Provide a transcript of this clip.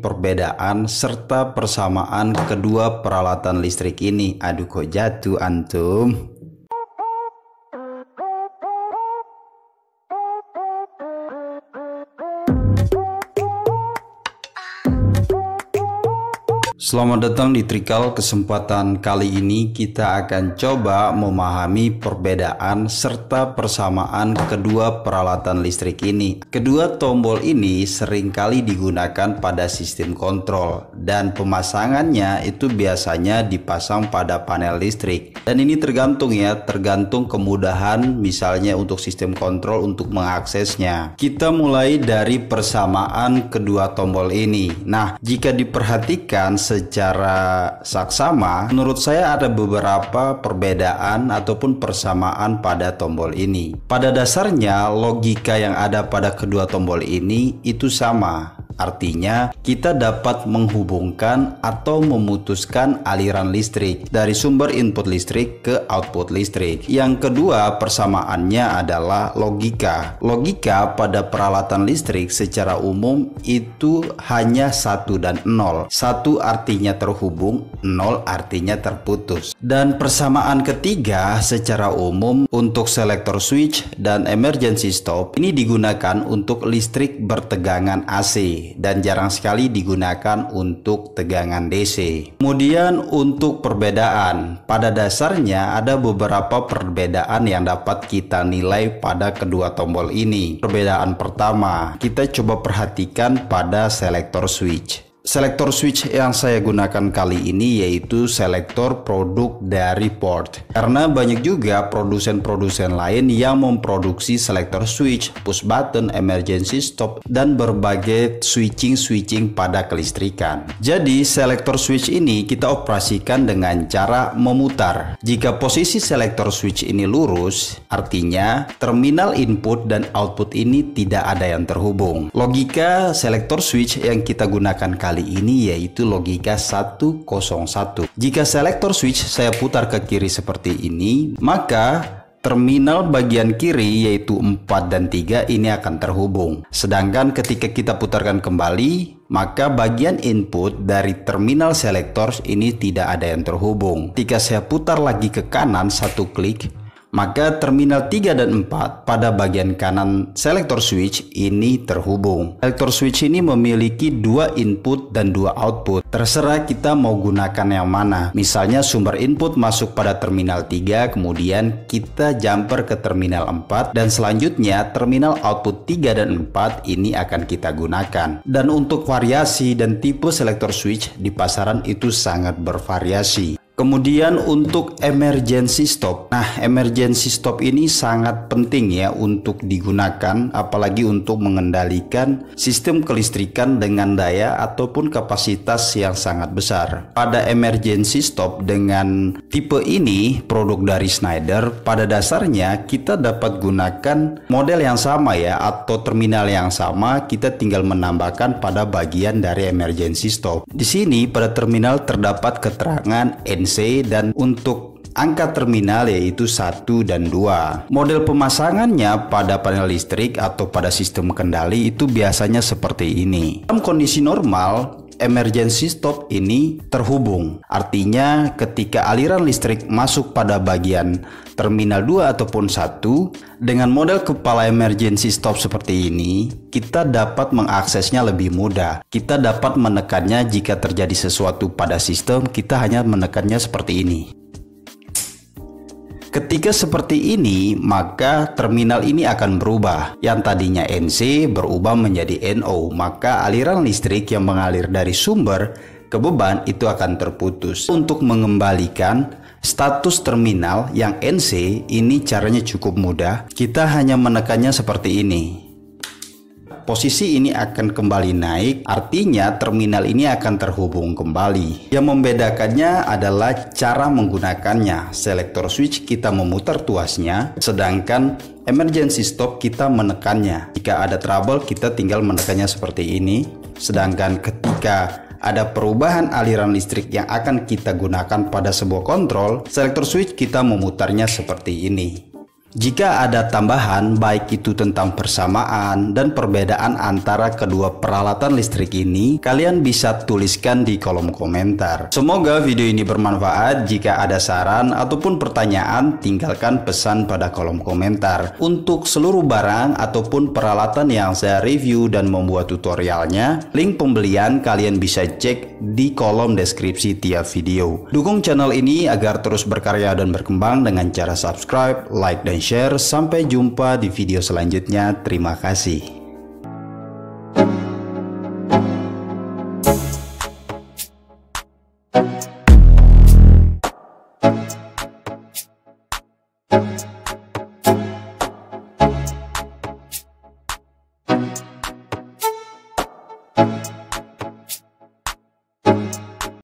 perbedaan serta persamaan kedua peralatan listrik ini. Aduh, kok jatuh antum? Selamat datang di Trikal. Kesempatan kali ini kita akan coba memahami perbedaan serta persamaan kedua peralatan listrik ini. Kedua tombol ini seringkali digunakan pada sistem kontrol dan pemasangannya itu biasanya dipasang pada panel listrik. Dan ini tergantung kemudahan misalnya untuk sistem kontrol untuk mengaksesnya. Kita mulai dari persamaan kedua tombol ini. Nah, jika diperhatikan secara saksama, menurut saya ada beberapa perbedaan ataupun persamaan pada tombol ini. Pada dasarnya, logika yang ada pada kedua tombol ini itu sama. Artinya, kita dapat menghubungkan atau memutuskan aliran listrik dari sumber input listrik ke output listrik. Yang kedua, persamaannya adalah logika. Logika pada peralatan listrik secara umum itu hanya 1 dan 0. 1 artinya terhubung, 0 artinya terputus. Dan persamaan ketiga secara umum untuk selektor switch dan emergency stop ini digunakan untuk listrik bertegangan AC dan jarang sekali digunakan untuk tegangan DC. Kemudian untuk perbedaan, pada dasarnya ada beberapa perbedaan yang dapat kita nilai pada kedua tombol ini. Perbedaan pertama, kita coba perhatikan pada selektor switch. Selektor switch yang saya gunakan kali ini yaitu selektor produk dari Port. Karena banyak juga produsen-produsen lain yang memproduksi selektor switch, push button, emergency stop, dan berbagai switching pada kelistrikan. Jadi selektor switch ini kita operasikan dengan cara memutar. Jika posisi selektor switch ini lurus, artinya terminal input dan output ini tidak ada yang terhubung. Logika selektor switch yang kita gunakan kali ini yaitu logika 101. Jika selektor switch saya putar ke kiri seperti ini, maka terminal bagian kiri yaitu 4 dan 3 ini akan terhubung. Sedangkan ketika kita putarkan kembali, maka bagian input dari terminal selektor ini tidak ada yang terhubung. Ketika saya putar lagi ke kanan satu klik, maka terminal 3 dan 4 pada bagian kanan selektor switch ini terhubung. Selektor switch ini memiliki 2 input dan 2 output. Terserah kita mau gunakan yang mana. Misalnya sumber input masuk pada terminal 3, kemudian kita jumper ke terminal 4, dan selanjutnya terminal output 3 dan 4 ini akan kita gunakan. Dan untuk variasi dan tipe selektor switch di pasaran itu sangat bervariasi. Kemudian untuk emergency stop. Nah, emergency stop ini sangat penting ya untuk digunakan, apalagi untuk mengendalikan sistem kelistrikan dengan daya ataupun kapasitas yang sangat besar. Pada emergency stop dengan tipe ini, produk dari Schneider, pada dasarnya kita dapat gunakan model yang sama ya, atau terminal yang sama, kita tinggal menambahkan pada bagian dari emergency stop. Di sini pada terminal terdapat keterangan NC dan untuk angka terminal yaitu 1 dan 2. Model pemasangannya pada panel listrik atau pada sistem kendali itu biasanya seperti ini. Dalam kondisi normal, emergency stop ini terhubung. Artinya ketika aliran listrik masuk pada bagian terminal 2 ataupun 1, dengan model kepala emergency stop seperti ini, kita dapat mengaksesnya lebih mudah. Kita dapat menekannya jika terjadi sesuatu pada sistem, kita hanya menekannya seperti ini. Ketika seperti ini, maka terminal ini akan berubah. Yang tadinya NC berubah menjadi NO, maka aliran listrik yang mengalir dari sumber ke beban itu akan terputus. Untuk mengembalikan status terminal yang NC ini caranya cukup mudah. Kita hanya menekannya seperti ini. Posisi ini akan kembali naik, artinya terminal ini akan terhubung kembali. Yang membedakannya adalah cara menggunakannya. Selektor switch kita memutar tuasnya, sedangkan emergency stop kita menekannya. Jika ada trouble, kita tinggal menekannya seperti ini. Sedangkan ketika ada perubahan aliran listrik yang akan kita gunakan pada sebuah kontrol, selektor switch kita memutarnya seperti ini. Jika ada tambahan, baik itu tentang persamaan dan perbedaan antara kedua peralatan listrik ini, kalian bisa tuliskan di kolom komentar. Semoga video ini bermanfaat. Jika ada saran ataupun pertanyaan, tinggalkan pesan pada kolom komentar. Untuk seluruh barang ataupun peralatan yang saya review dan membuat tutorialnya, link pembelian kalian bisa cek di kolom deskripsi tiap video. Dukung channel ini agar terus berkarya dan berkembang dengan cara subscribe, like, dan share. Sampai jumpa di video selanjutnya. Terima kasih.